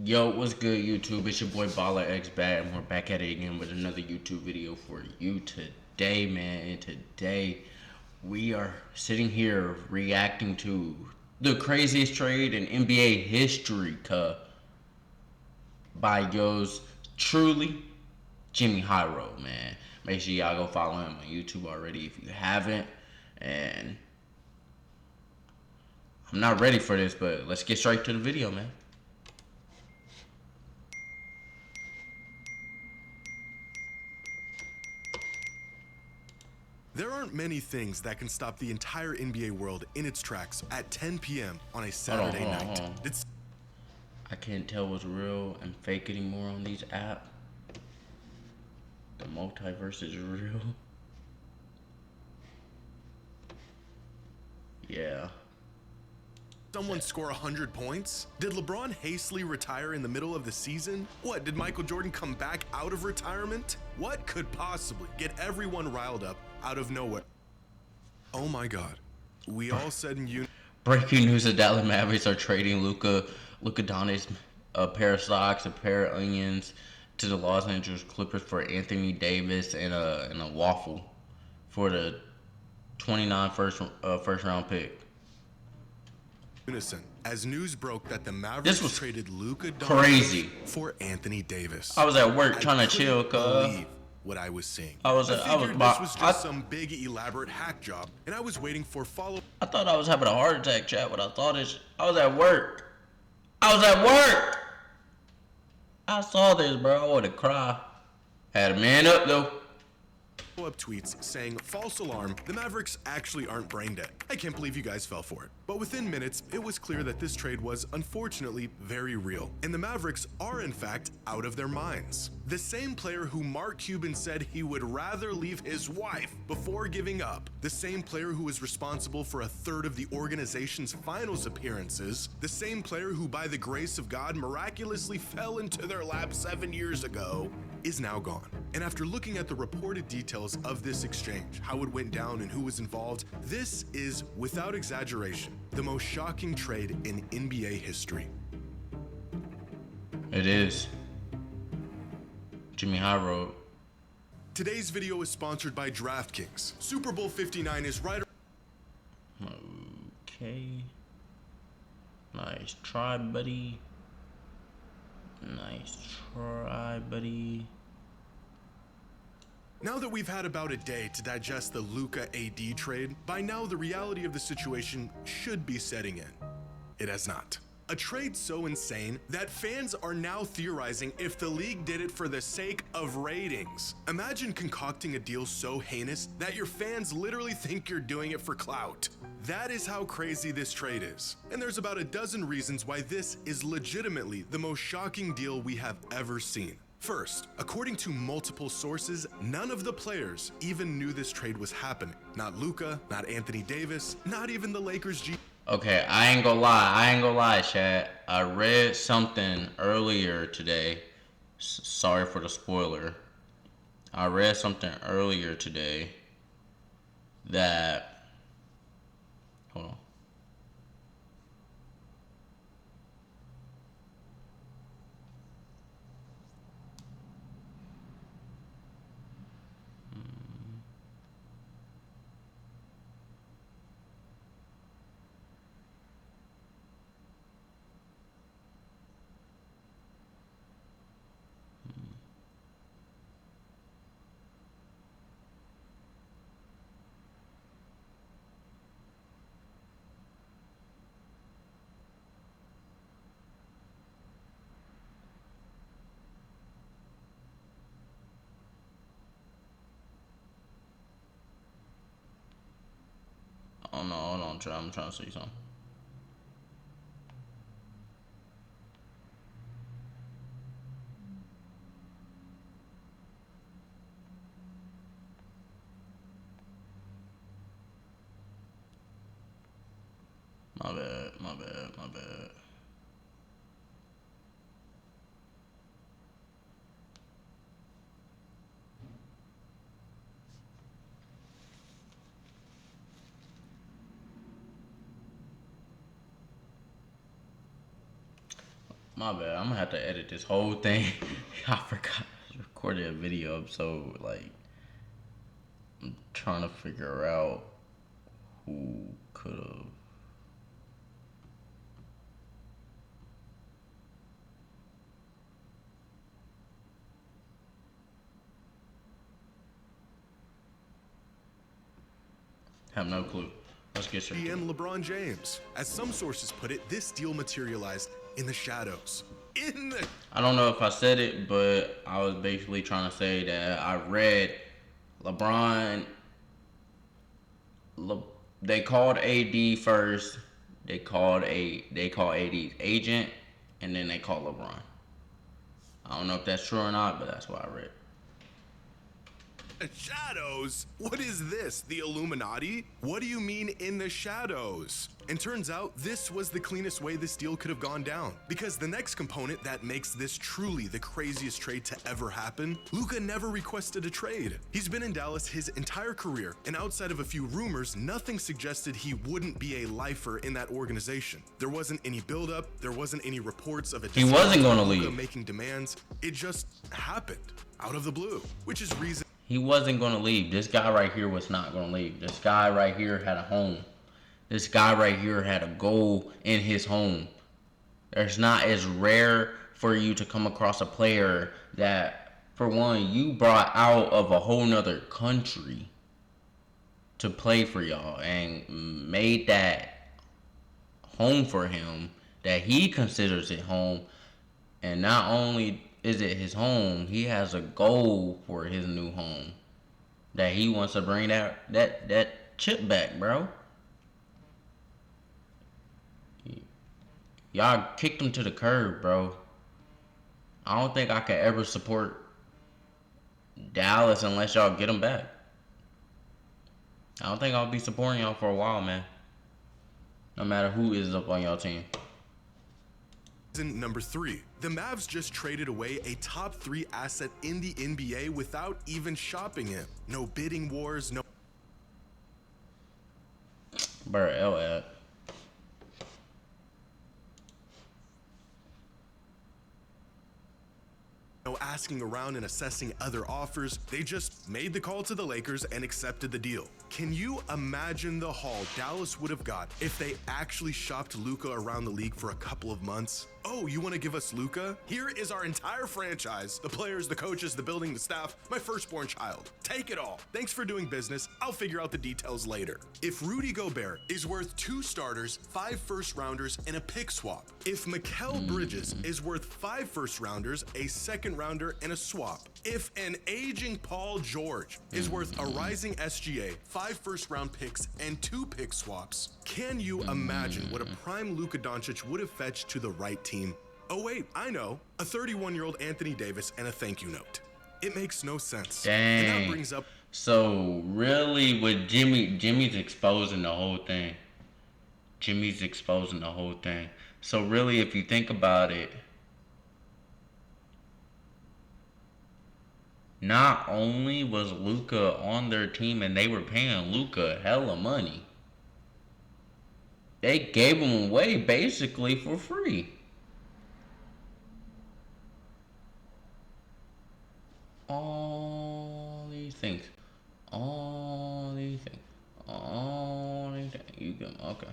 Yo, what's good, YouTube? It's your boy BallerxBat, and we're back at it again with another YouTube video for you today, man. And today, we are sitting here reacting to the craziest trade in NBA history, by yours truly, Jimmy Hyro, man. Make sure y'all go follow him on YouTube already if you haven't. And I'm not ready for this, but let's get straight to the video, man. There aren't many things that can stop the entire NBA world in its tracks at 10 p.m. on a Saturday night. I can't tell what's real and fake anymore on these apps. The multiverse is real. Yeah. Someone score 100 points? Did LeBron hastily retire in the middle of the season? What, did Michael Jordan come back out of retirement? What could possibly get everyone riled up out of nowhere? Oh my God. We all said in unison. Breaking news: the Dallas Mavericks are trading Luka Doncic a pair of socks, a pair of onions to the Los Angeles Clippers for Anthony Davis and a waffle for the 29 first round pick. As news broke that the Mavericks traded Luka Doncic for Anthony Davis. I was at work trying to chill, believe what I was seeing. I figured this was just some big elaborate hack job, and I was waiting for follow. I thought I was having a heart attack, chat. What I thought is I was at work. I was at work. I saw this, bro. I wanted to cry. Had a man up though. Up tweets saying, false alarm, the Mavericks actually aren't brain dead. I can't believe you guys fell for it. But within minutes, it was clear that this trade was unfortunately very real. And the Mavericks are in fact out of their minds. The same player who Mark Cuban said he would rather leave his wife before giving up. The same player who was responsible for a third of the organization's finals appearances. The same player who by the grace of God miraculously fell into their lap 7 years ago is now gone. And after looking at the reported details of this exchange, how it went down and who was involved, this is, without exaggeration, the most shocking trade in NBA history. It is. Jimmy Hyro. Today's video is sponsored by DraftKings. Super Bowl 59 is right. Okay. Nice try, buddy. Nice try, buddy. Now that we've had about a day to digest the Luka AD trade, by now the reality of the situation should be setting in. It has not. A trade so insane that fans are now theorizing if the league did it for the sake of ratings. Imagine concocting a deal so heinous that your fans literally think you're doing it for clout. That is how crazy this trade is. And there's about a dozen reasons why this is legitimately the most shocking deal we have ever seen. First, according to multiple sources, none of the players even knew this trade was happening. Not Luka, not Anthony Davis, not even the Lakers G. Okay, I ain't gonna lie, chat. I read something earlier today. Sorry for the spoiler. I read something earlier today that, hold on. Oh no, hold on, I'm trying to see something. My bad. My bad. I'm gonna have to edit this whole thing. I forgot I recorded a video, so like I'm trying to figure out who could have. Have no clue. Let's get straight to And it. LeBron James. As some sources put it, this deal materialized in the shadows. I don't know if I said it, but I was basically trying to say that I read LeBron. They called AD first. They called AD's agent, and then they called LeBron. I don't know if that's true or not, but that's what I read. Shadows? What is this? The Illuminati? What do you mean in the shadows? And turns out this was the cleanest way this deal could have gone down. Because the next component that makes this truly the craziest trade to ever happen, Luka never requested a trade. He's been in Dallas his entire career, and outside of a few rumors, nothing suggested he wouldn't be a lifer in that organization. There wasn't any buildup, there wasn't any reports of a He wasn't gonna Luka leave. making demands. It just happened out of the blue, which is reason He wasn't going to leave. This guy right here was not going to leave. This guy right here had a home. This guy right here had a goal in his home. It's not as rare for you to come across a player that, for one, you brought out of a whole nother country to play for y'all and made that home for him, that he considers it home. And not only is it his home, he has a goal for his new home that he wants to bring that chip back, bro. Y'all kicked him to the curb, bro. I don't think I could ever support Dallas unless y'all get him back. I don't think I'll be supporting y'all for a while, man. No matter who is up on y'all team. Number 3, the Mavs just traded away a top 3 asset in the NBA without even shopping him. No bidding wars, no Bro, L. asking around and assessing other offers. They just made the call to the Lakers and accepted the deal. Can you imagine the haul Dallas would have got if they actually shopped Luka around the league for a couple of months? Oh, you want to give us Luka? Here is our entire franchise, the players, the coaches, the building, the staff, my firstborn child. Take it all. Thanks for doing business. I'll figure out the details later. If Rudy Gobert is worth 2 starters, 5 first-rounders, and a pick swap, if Mikal Bridges is worth 5 first-rounders, a second-rounder, and a swap, if an aging Paul George is worth a rising SGA, 5 first-round picks, and 2 pick swaps, can you imagine what a prime Luka Doncic would have fetched to the right team? Oh wait, I know. A 31-year-old Anthony Davis and a thank you note. It makes no sense. Dang. And that brings up... So, really, with Jimmy's exposing the whole thing. Jimmy's exposing the whole thing. So, really, if you think about it, not only was Luka on their team and they were paying Luka hella money, they gave him away basically for free. All these things. You can, okay.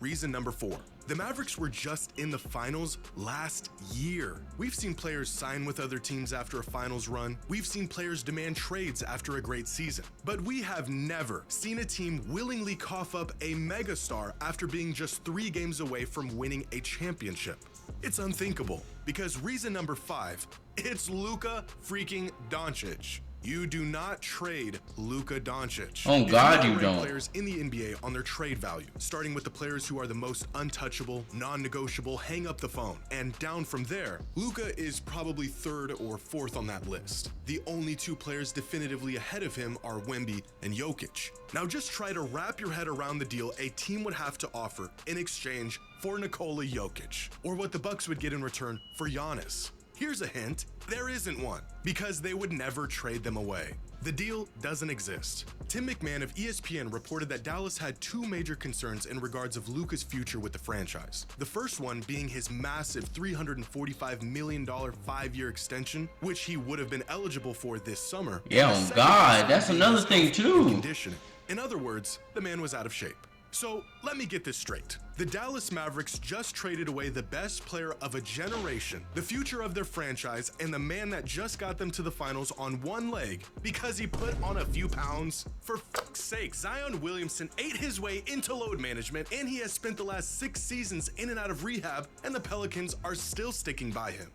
Reason number 4. The Mavericks were just in the finals last year. We've seen players sign with other teams after a finals run. We've seen players demand trades after a great season. But we have never seen a team willingly cough up a megastar after being just 3 games away from winning a championship. It's unthinkable, because reason number 5, it's Luka freaking Doncic. You do not trade Luka Doncic. Oh God, you rank don't. Players in the NBA on their trade value, starting with the players who are the most untouchable, non-negotiable, hang up the phone, and down from there, Luka is probably 3rd or 4th on that list. The only 2 players definitively ahead of him are Wemby and Jokic. Now just try to wrap your head around the deal a team would have to offer in exchange for Nikola Jokic, or what the Bucks would get in return for Giannis. Here's a hint, there isn't one, because they would never trade them away. The deal doesn't exist. Tim McMahon of ESPN reported that Dallas had two major concerns in regards of Luka's future with the franchise. The first one being his massive $345 million 5-year extension, which he would have been eligible for this summer. Yeah, oh God, that's another thing too. Conditioning. In other words, the man was out of shape. So let me get this straight. The Dallas Mavericks just traded away the best player of a generation, the future of their franchise, and the man that just got them to the finals on one leg because he put on a few pounds. For fuck's sake, Zion Williamson ate his way into load management, and he has spent the last 6 seasons in and out of rehab, and the Pelicans are still sticking by him.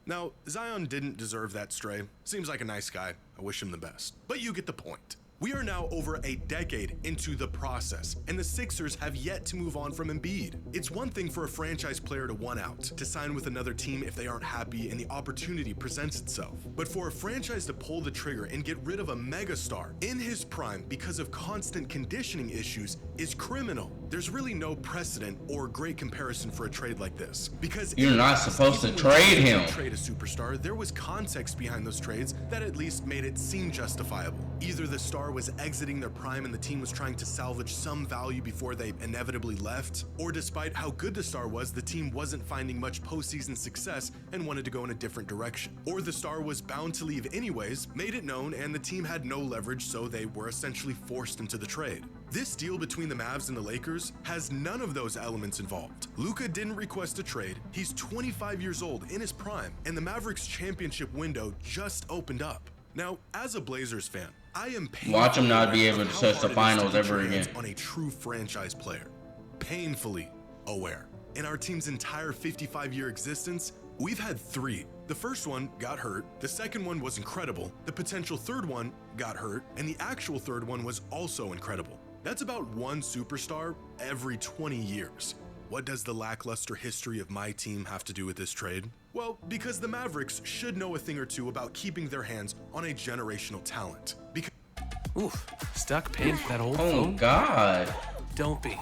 Now, Zion didn't deserve that stray. Seems like a nice guy. I wish him the best. But you get the point. We are now over a decade into the process, and the Sixers have yet to move on from Embiid. It's one thing for a franchise player to want out, to sign with another team if they aren't happy and the opportunity presents itself. But for a franchise to pull the trigger and get rid of a megastar in his prime because of constant conditioning issues is criminal. There's really no precedent or great comparison for a trade like this, because you're not supposed to trade him. Trade a superstar, there was context behind those trades that at least made it seem justifiable. Either the star was exiting their prime and the team was trying to salvage some value before they inevitably left, or despite how good the star was, the team wasn't finding much postseason success and wanted to go in a different direction. Or the star was bound to leave anyways, made it known, and the team had no leverage, so they were essentially forced into the trade. This deal between the Mavs and the Lakers has none of those elements involved. Luka didn't request a trade, he's 25 years old in his prime, and the Mavericks championship window just opened up. Now, as a Blazers fan, I am watch him not be able to touch the finals ever again. On a true franchise player, painfully aware. In our team's entire 55-year existence, we've had 3. The first one got hurt, the second one was incredible, the potential third one got hurt, and the actual third one was also incredible. That's about one superstar every 20 years. What does the lackluster history of my team have to do with this trade? Well, because the Mavericks should know a thing or two about keeping their hands on a generational talent. Oof, stuck paying for that old Oh phone? God. Don't be.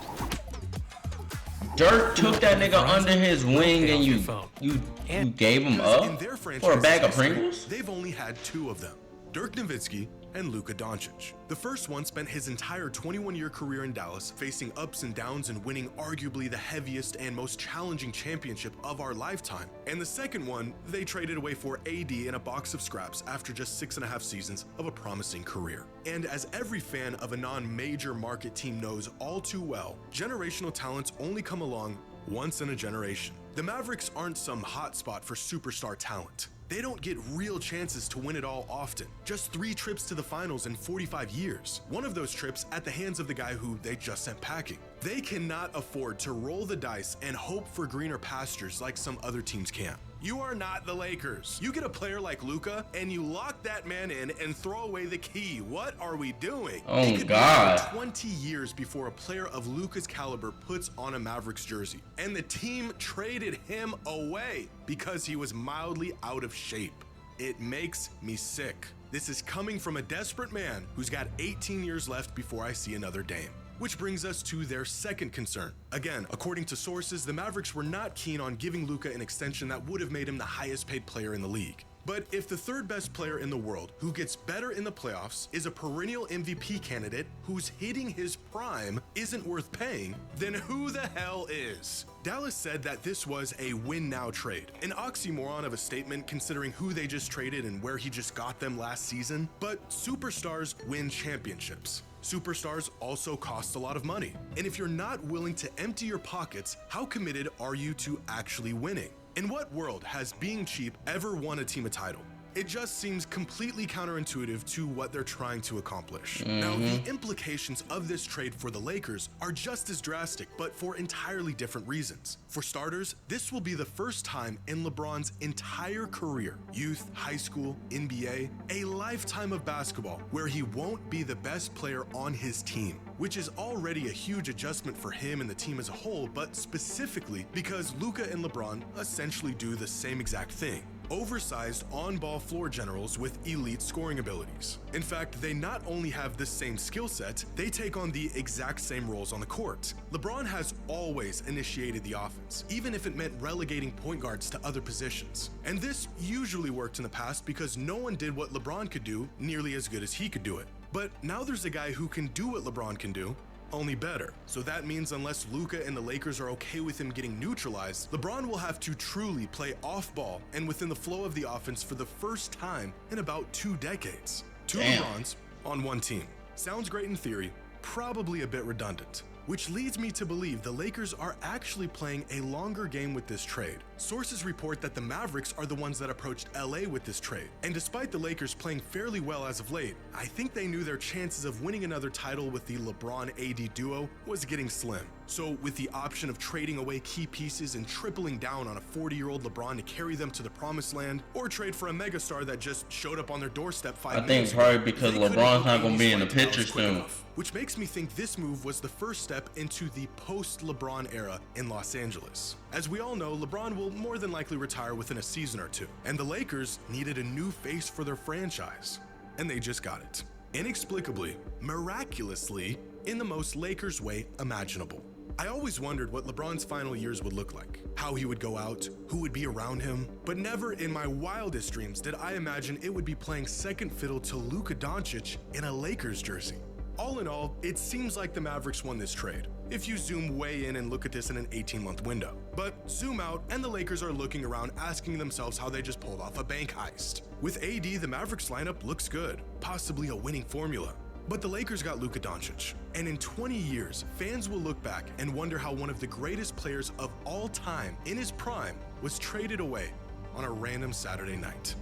Dirk took that nigga under his wing and you gave him up for a bag of Pringles? They've only had 2 of them. Dirk Nowitzki and Luka Doncic. The first one spent his entire 21-year career in Dallas, facing ups and downs and winning arguably the heaviest and most challenging championship of our lifetime. And the second one, they traded away for AD in a box of scraps after just 6.5 seasons of a promising career. And as every fan of a non-major market team knows all too well, generational talents only come along once in a generation. The Mavericks aren't some hotspot for superstar talent. They don't get real chances to win it all often. Just 3 trips to the finals in 45 years. One of those trips at the hands of the guy who they just sent packing. They cannot afford to roll the dice and hope for greener pastures like some other teams can. You are not the Lakers. You get a player like Luka and you lock that man in and throw away the key. What are we doing? Oh it could God. be 20 years before a player of Luka's caliber puts on a Mavericks jersey. And the team traded him away because he was mildly out of shape. It makes me sick. This is coming from a desperate man who's got 18 years left before I see another Dame. Which brings us to their second concern. Again, according to sources, the Mavericks were not keen on giving Luka an extension that would have made him the highest paid player in the league. But if the third best player in the world, who gets better in the playoffs, is a perennial MVP candidate who's hitting his prime, isn't worth paying, then who the hell is? Dallas said that this was a win-now trade, an oxymoron of a statement considering who they just traded and where he just got them last season, but superstars win championships. Superstars also cost a lot of money. And if you're not willing to empty your pockets, how committed are you to actually winning? In what world has being cheap ever won a team a title? It just seems completely counterintuitive to what they're trying to accomplish. Now, the implications of this trade for the Lakers are just as drastic, but for entirely different reasons. For starters, this will be the first time in LeBron's entire career, youth, high school, NBA, a lifetime of basketball, where he won't be the best player on his team, which is already a huge adjustment for him and the team as a whole, but specifically because Luka and LeBron essentially do the same exact thing. oversized on-ball floor generals with elite scoring abilities. In fact, they not only have the same skill set, they take on the exact same roles on the court. LeBron has always initiated the offense, even if it meant relegating point guards to other positions. And this usually worked in the past because no one did what LeBron could do nearly as good as he could do it. But now there's a guy who can do what LeBron can do, only better. So that means unless Luka and the Lakers are okay with him getting neutralized, LeBron will have to truly play off ball and within the flow of the offense for the first time in about 2 decades. Two Damn. LeBrons on one team. Sounds great in theory, probably a bit redundant. Which leads me to believe the Lakers are actually playing a longer game with this trade. Sources report that the Mavericks are the ones that approached LA with this trade. And despite the Lakers playing fairly well as of late, I think they knew their chances of winning another title with the LeBron-AD duo was getting slim. So with the option of trading away key pieces and tripling down on a 40-year-old LeBron to carry them to the promised land, or trade for a megastar that just showed up on their doorstep 5 I think minutes ago, probably because they couldn't LeBron's not book gonna be in the AD's flight picture towels quick soon. enough. Which makes me think this move was the first step into the post-LeBron era in Los Angeles. As we all know, LeBron will more than likely retire within a season or two, and the Lakers needed a new face for their franchise. And they just got it. Inexplicably, miraculously, in the most Lakers way imaginable. I always wondered what LeBron's final years would look like, how he would go out, who would be around him, but never in my wildest dreams did I imagine it would be playing second fiddle to Luka Doncic in a Lakers jersey. All in all, it seems like the Mavericks won this trade, if you zoom way in and look at this in an 18-month window. But zoom out, and the Lakers are looking around asking themselves how they just pulled off a bank heist. With AD, the Mavericks lineup looks good, possibly a winning formula. But the Lakers got Luka Doncic, and in 20 years, fans will look back and wonder how one of the greatest players of all time in his prime was traded away on a random Saturday night.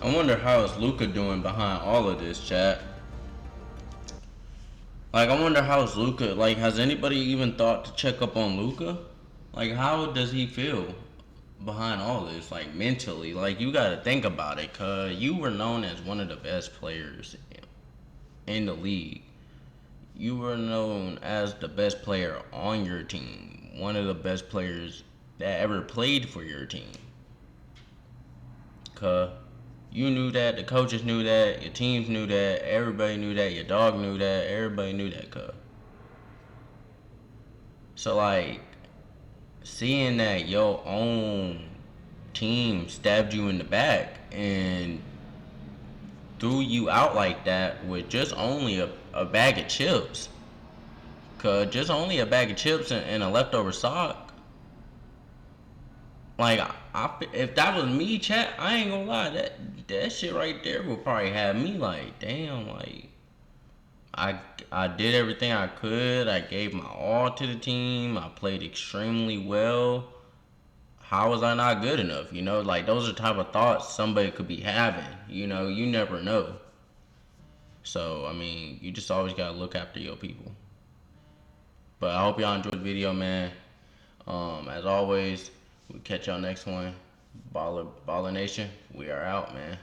I wonder how is Luka doing behind all of this, chat. Like, I wonder how is Luka, like, has anybody even thought to check up on Luka? Like, how does he feel behind all this, like, mentally? Like, you gotta think about it, cause you were known as one of the best players in the league. You were known as the best player on your team, one of the best players that ever played for your team. Cause you knew that, the coaches knew that, your teams knew that, everybody knew that, your dog knew that, everybody knew that, cuz. So, like, seeing that your own team stabbed you in the back and threw you out like that with just only a bag of chips. Cause just only a bag of chips and a leftover sock. Like, if that was me, chat, I ain't gonna lie, that shit right there would probably have me like, damn, like, I did everything I could. I gave my all to the team. I played extremely well. How was I not good enough? You know, like, those are the type of thoughts somebody could be having. You know, you never know. So, I mean, you just always gotta look after your people. But I hope y'all enjoyed the video, man. As always, we'll catch y'all next one. Baller Nation, we are out, man.